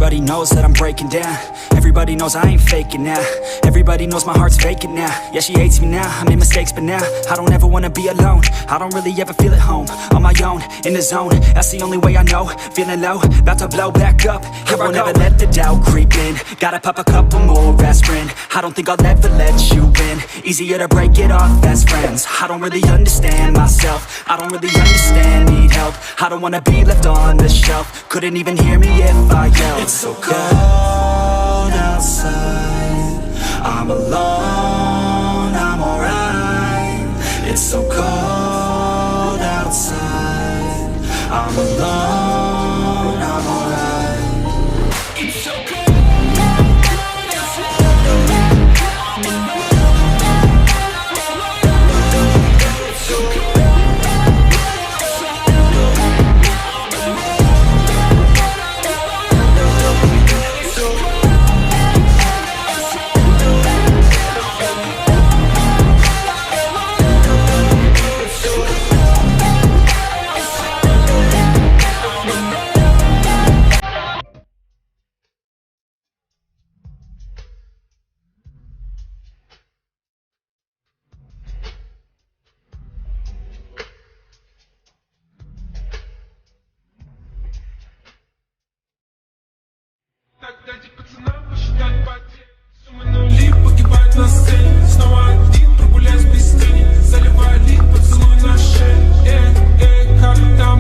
Everybody knows that I'm breaking down. Everybody knows I ain't faking now. Everybody knows my heart's vacant now. Yeah, she hates me now, I made mistakes but now I don't ever wanna be alone. I don't really ever feel at home. On my own, in the zone, that's the only way I know. Feeling low, about to blow back up. I won't ever let the doubt creep in. Gotta pop a couple more aspirin. I don't think I'll ever let you in. Easier to break it off best friends. I don't really understand myself. I don't really understand, need help. I don't wanna be left on the shelf. Couldn't even hear me if I yelled. It's so cold outside, I'm alone, I'm alright. It's so cold outside, I'm alone.